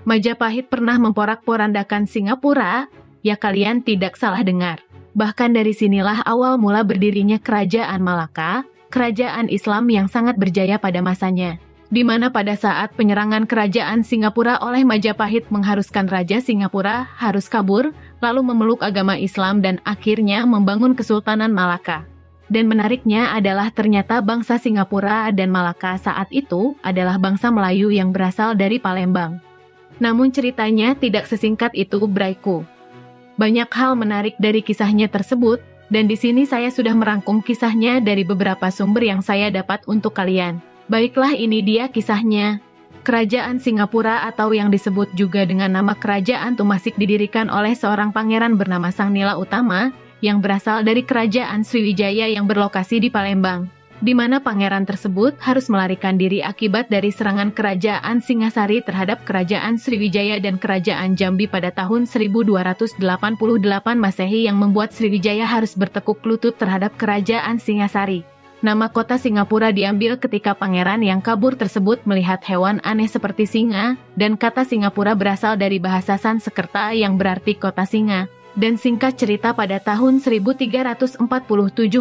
Majapahit pernah memporak-porandakan Singapura? Ya, kalian tidak salah dengar. Bahkan dari sinilah awal mula berdirinya Kerajaan Malaka, kerajaan Islam yang sangat berjaya pada masanya. Di mana pada saat penyerangan kerajaan Singapura oleh Majapahit mengharuskan Raja Singapura harus kabur, lalu memeluk agama Islam dan akhirnya membangun Kesultanan Malaka. Dan menariknya adalah ternyata bangsa Singapura dan Malaka saat itu adalah bangsa Melayu yang berasal dari Palembang. Namun ceritanya tidak sesingkat itu, braiku. Banyak hal menarik dari kisahnya tersebut, dan di sini saya sudah merangkum kisahnya dari beberapa sumber yang saya dapat untuk kalian. Baiklah, ini dia kisahnya. Kerajaan Singapura atau yang disebut juga dengan nama Kerajaan Tumasik didirikan oleh seorang pangeran bernama Sang Nila Utama, yang berasal dari Kerajaan Sriwijaya yang berlokasi di Palembang, di mana pangeran tersebut harus melarikan diri akibat dari serangan Kerajaan Singasari terhadap Kerajaan Sriwijaya dan Kerajaan Jambi pada tahun 1288 Masehi yang membuat Sriwijaya harus bertekuk lutut terhadap Kerajaan Singasari. Nama kota Singapura diambil ketika pangeran yang kabur tersebut melihat hewan aneh seperti singa, dan kata Singapura berasal dari bahasa Sanskerta yang berarti kota singa. Dan singkat cerita pada tahun 1347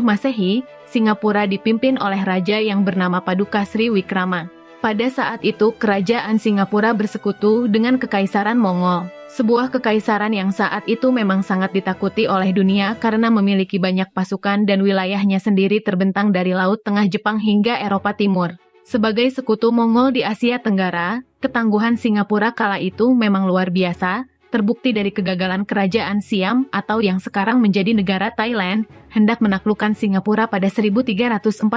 Masehi, Singapura dipimpin oleh raja yang bernama Paduka Sri Wikrama. Pada saat itu kerajaan Singapura bersekutu dengan Kekaisaran Mongol, sebuah kekaisaran yang saat itu memang sangat ditakuti oleh dunia karena memiliki banyak pasukan dan wilayahnya sendiri terbentang dari Laut Tengah Jepang hingga Eropa Timur. Sebagai sekutu Mongol di Asia Tenggara, ketangguhan Singapura kala itu memang luar biasa. Terbukti dari kegagalan kerajaan Siam atau yang sekarang menjadi negara Thailand, hendak menaklukkan Singapura pada 1349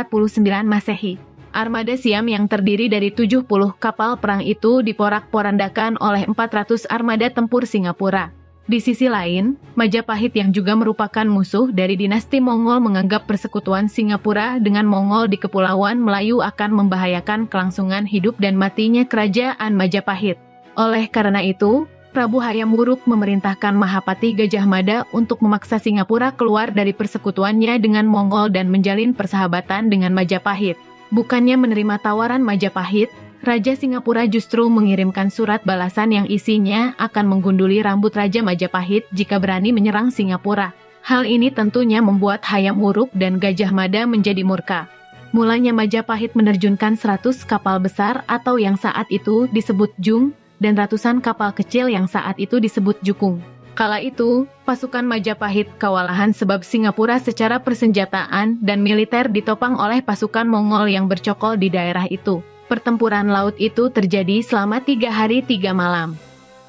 Masehi. Armada Siam yang terdiri dari 70 kapal perang itu diporak-porandakan oleh 400 armada tempur Singapura. Di sisi lain, Majapahit yang juga merupakan musuh dari dinasti Mongol menganggap persekutuan Singapura dengan Mongol di Kepulauan Melayu akan membahayakan kelangsungan hidup dan matinya kerajaan Majapahit. Oleh karena itu, Prabu Hayam Wuruk memerintahkan Mahapati Gajah Mada untuk memaksa Singapura keluar dari persekutuannya dengan Mongol dan menjalin persahabatan dengan Majapahit. Bukannya menerima tawaran Majapahit, Raja Singapura justru mengirimkan surat balasan yang isinya akan menggunduli rambut Raja Majapahit jika berani menyerang Singapura. Hal ini tentunya membuat Hayam Wuruk dan Gajah Mada menjadi murka. Mulanya Majapahit menerjunkan 100 kapal besar atau yang saat itu disebut Jung, dan ratusan kapal kecil yang saat itu disebut Jukung. Kala itu, pasukan Majapahit kewalahan sebab Singapura secara persenjataan dan militer ditopang oleh pasukan Mongol yang bercokol di daerah itu. Pertempuran laut itu terjadi selama 3 hari 3 malam.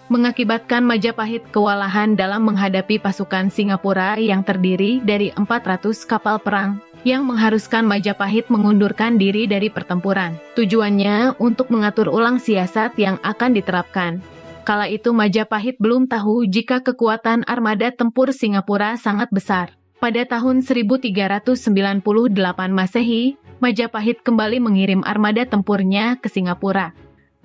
Mengakibatkan Majapahit kewalahan dalam menghadapi pasukan Singapura yang terdiri dari 400 kapal perang, yang mengharuskan Majapahit mengundurkan diri dari pertempuran. Tujuannya untuk mengatur ulang siasat yang akan diterapkan. Kala itu Majapahit belum tahu jika kekuatan armada tempur Singapura sangat besar. Pada tahun 1398 Masehi, Majapahit kembali mengirim armada tempurnya ke Singapura.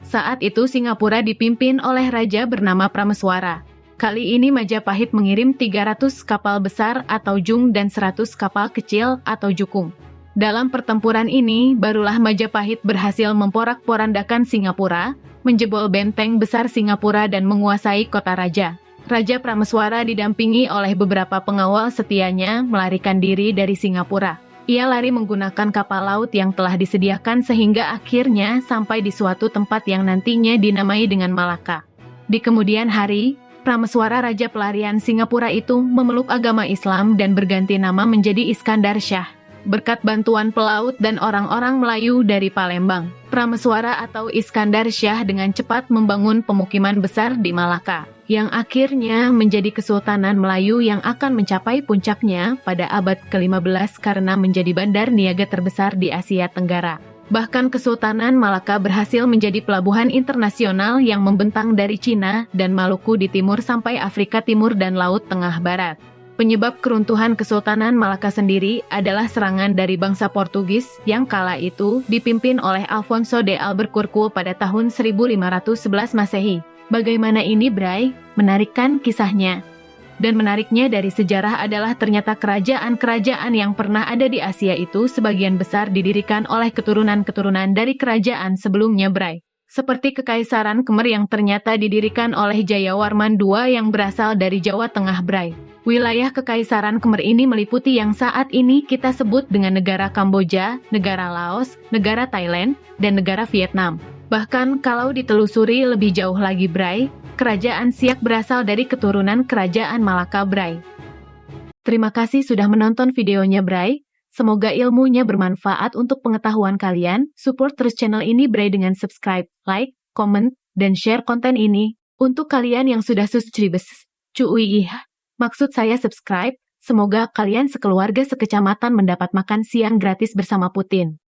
Saat itu Singapura dipimpin oleh raja bernama Prameswara. Kali ini Majapahit mengirim 300 kapal besar atau Jung dan 100 kapal kecil atau Jukung. Dalam pertempuran ini, barulah Majapahit berhasil memporak-porandakan Singapura, menjebol benteng besar Singapura dan menguasai kota raja. Raja Prameswara didampingi oleh beberapa pengawal setianya melarikan diri dari Singapura. Ia lari menggunakan kapal laut yang telah disediakan sehingga akhirnya sampai di suatu tempat yang nantinya dinamai dengan Malaka. Di kemudian hari, Prameswara Raja Pelarian Singapura itu memeluk agama Islam dan berganti nama menjadi Iskandar Shah. Berkat bantuan pelaut dan orang-orang Melayu dari Palembang, Prameswara atau Iskandar Shah dengan cepat membangun pemukiman besar di Malaka, yang akhirnya menjadi Kesultanan Melayu yang akan mencapai puncaknya pada abad ke-15 karena menjadi bandar niaga terbesar di Asia Tenggara. Bahkan Kesultanan Malaka berhasil menjadi pelabuhan internasional yang membentang dari Cina dan Maluku di timur sampai Afrika Timur dan Laut Tengah Barat. Penyebab keruntuhan Kesultanan Malaka sendiri adalah serangan dari bangsa Portugis yang kala itu dipimpin oleh Alfonso de Albuquerque pada tahun 1511 Masehi. Bagaimana ini, Bray? Menarik kan kisahnya? Dan menariknya dari sejarah adalah ternyata kerajaan-kerajaan yang pernah ada di Asia itu sebagian besar didirikan oleh keturunan-keturunan dari kerajaan sebelumnya, Bray. seperti Kekaisaran Khmer yang ternyata didirikan oleh Jayawarman II yang berasal dari Jawa Tengah Bray. Wilayah Kekaisaran Khmer ini meliputi yang saat ini kita sebut dengan negara Kamboja, negara Laos, negara Thailand, dan negara Vietnam. Bahkan kalau ditelusuri lebih jauh lagi Bray, Kerajaan Siak berasal dari keturunan Kerajaan Malaka Bray. Terima kasih sudah menonton videonya Bray. Semoga ilmunya bermanfaat untuk pengetahuan kalian. Support terus channel ini Bray dengan subscribe, like, komen, dan share konten ini. Untuk kalian yang sudah subscribers, cuy, maksud saya subscribe, semoga kalian sekeluarga sekecamatan mendapat makan siang gratis bersama Putin.